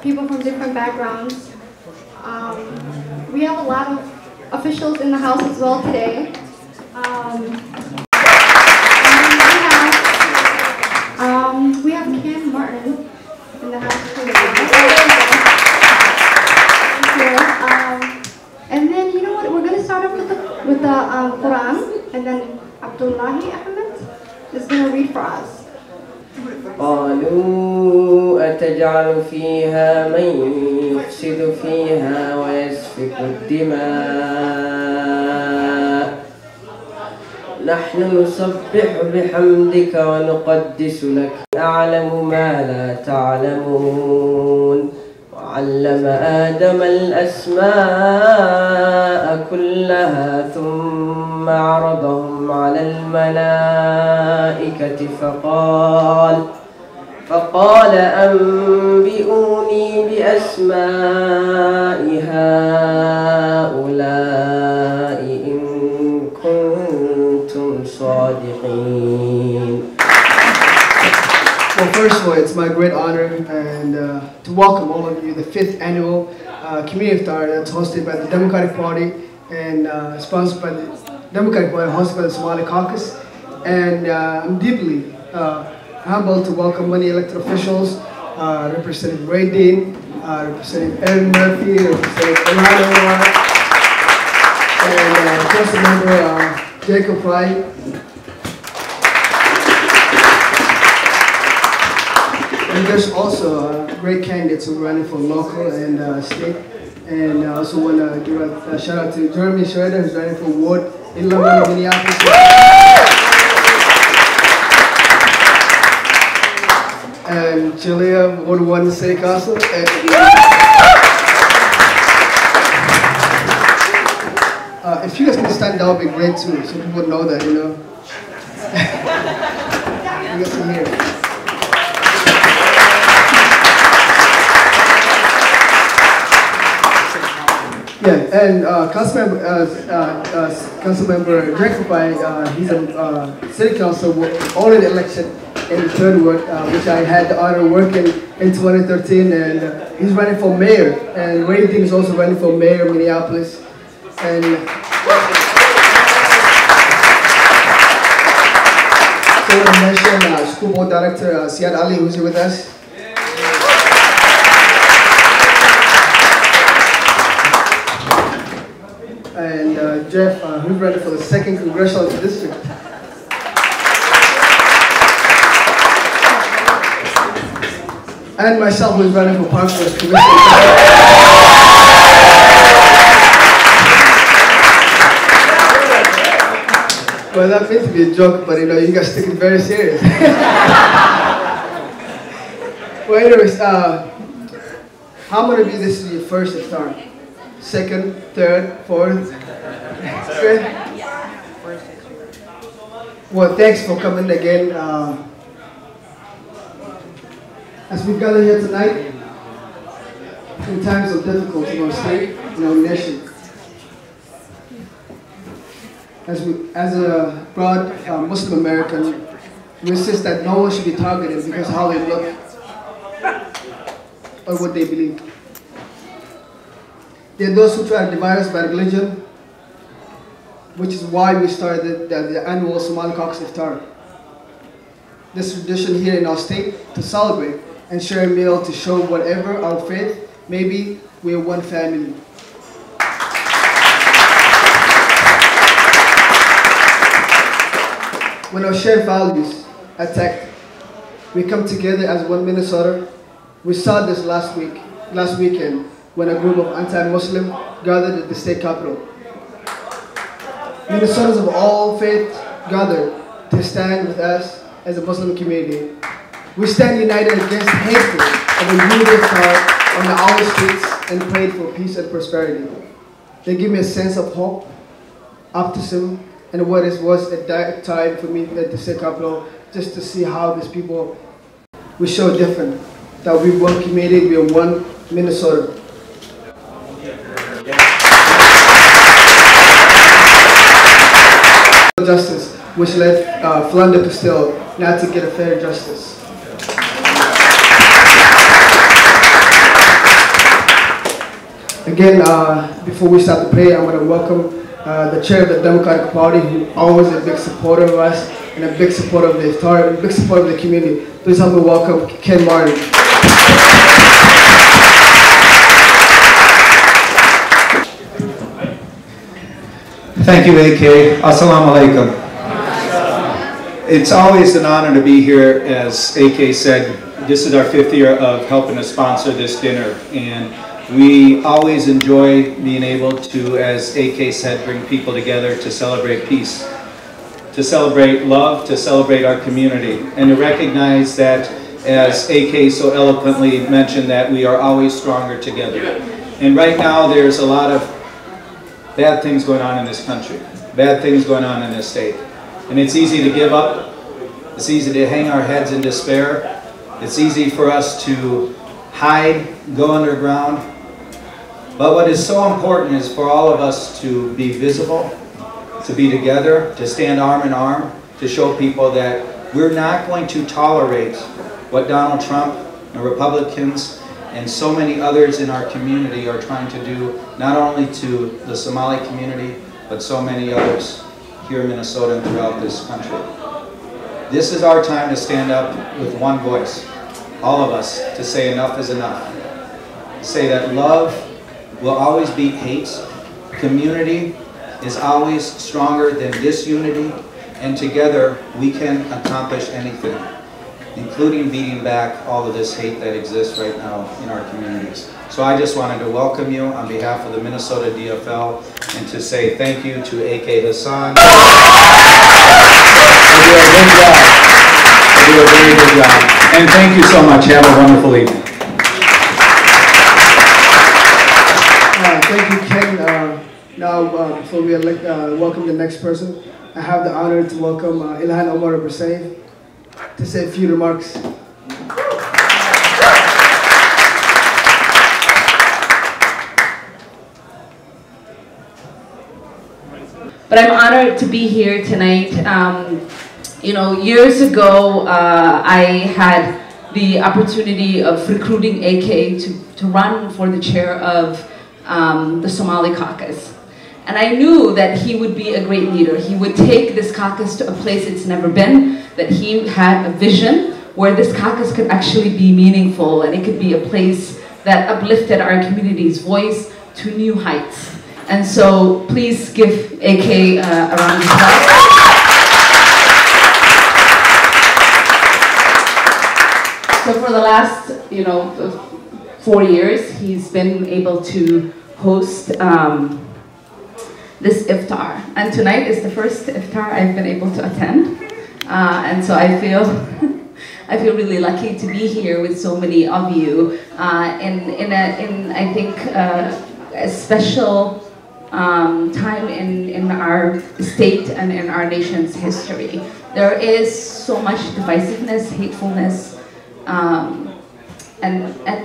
people from different backgrounds. We have a lot of officials in the house as well today. We have Ken Martin in the house today. And then, you know what, we're going to start off with the Quran, and then Abdullahi Ahmed is going to read for us. قالوا أتجعل فيها من يفسد فيها ويسفك الدماء نحن نسبح بحمدك ونقدس لك أعلم ما لا تعلمون وعلم آدم الأسماء كلها ثم عرضهم على الملائكة فقال أنبئوني بأسماء هؤلاء إن كنتم صادقين. Well, first of all, it's my great honor and to welcome all of you the 5th annual community IFTAR that's hosted by the Democratic Party and sponsored by the Democratic Party, hosted by the Somali Caucus. And I'm deeply humbled to welcome many elected officials, Representative Ray Dean, Representative Aaron Murphy, Representative Ilhan Omar, and Council Member Jacob Wright. And there's also great candidates who are running for local and state. And I also want to give a shout out to Jeremy Schroeder, who's running for Ward 11 in Minneapolis. And Chilia, Ward 1 City Council. And if you guys can stand, that would be great too, so people know that, you know. You guys can hear. Yeah, and Councilmember Jacob, he's a city council already elected in the 3rd ward, which I had the honor of working in 2013, and he's running for mayor. And Ray Dean is also running for mayor of Minneapolis. And so I want to mention School Board Director Siad Ali, who's here with us. And Jeff, who's running for the 2nd Congressional District. And myself, who's running for Parks and Commission. Well, that meant to be a joke, but you know, you guys take it very serious. Well, anyways, how many of you this is your first IFTAR? 2nd, 3rd, 4th, 5th? Well, thanks for coming again. As we gather here tonight, in times of difficulty in our state and our nation, as a broad Muslim American, we insist that no one should be targeted because of how they look or what they believe. There are those who try to divide us by religion, which is why we started the annual Somali Caucus IFTAR. This tradition here in our state to celebrate and share a meal to show whatever our faith, maybe we are one family. When our shared values are attacked, we come together as one Minnesota. We saw this last weekend, when a group of anti-Muslims gathered at the state capitol. Minnesotans of all faiths gathered to stand with us as a Muslim community. We stand united against hatred of a unity heart on our streets and prayed for peace and prosperity. They give me a sense of hope, optimism, and what it was a dark time for me at the state capitol, just to see how these people, we show different, that we're one community, we are one Minnesota. Justice, which led Philander to still not to get a fair justice. Again, before we start the prayer, I'm going to welcome the chair of the Democratic Party, who always a big supporter of us and a big supporter of the IFTAR, and a big supporter of the community. Please help me welcome Ken Martin. Thank you, AK. Assalamu alaikum. It's always an honor to be here. As AK said, this is our 5th year of helping to sponsor this dinner, and we always enjoy being able to, as AK said, bring people together to celebrate peace, to celebrate love, to celebrate our community, and to recognize that, as AK so eloquently mentioned, that we are always stronger together. And right now there's a lot of bad things going on in this country, bad things going on in this state. And it's easy to give up, it's easy to hang our heads in despair, it's easy for us to hide, go underground. But what is so important is for all of us to be visible, to be together, to stand arm in arm, to show people that we're not going to tolerate what Donald Trump and Republicans and so many others in our community are trying to do, not only to the Somali community, but so many others here in Minnesota and throughout this country. This is our time to stand up with one voice, all of us, to say enough is enough. Say that love will always beat hate, community is always stronger than disunity, and together we can accomplish anything, including beating back all of this hate that exists right now in our communities. So I just wanted to welcome you on behalf of the Minnesota DFL and to say thank you to AK Hassan. You do a good job. You do a very good job. And thank you so much. Have a wonderful evening. Thank you, Ken. Now, before we welcome the next person, I have the honor to welcome Ilhan Omar Bersaid to say a few remarks. But I'm honored to be here tonight. You know, years ago, I had the opportunity of recruiting AK to run for the chair of the Somali Caucus. And I knew that he would be a great leader. He would take this caucus to a place it's never been, that he had a vision where this caucus could actually be meaningful and it could be a place that uplifted our community's voice to new heights. And so please give AK a round of applause. So for the last, 4 years, he's been able to host this IFTAR. And tonight is the first IFTAR I've been able to attend. And so I feel I feel really lucky to be here with so many of you in I think a special time in our state and in our nation's history. There is so much divisiveness, hatefulness, and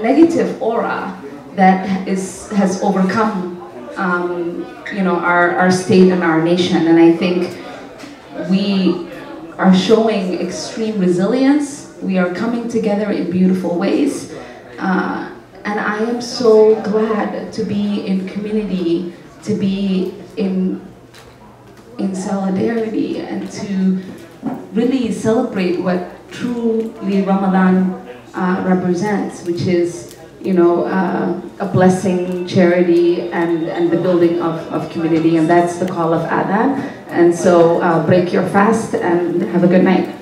negative aura that has overcome our state and our nation. And I think we are showing extreme resilience. We are coming together in beautiful ways. And I am so glad to be in community, to be in solidarity, and to really celebrate what truly Ramadan represents, which is a blessing, charity, and the building of community, and that's the call of Adhan. And so break your fast and have a good night.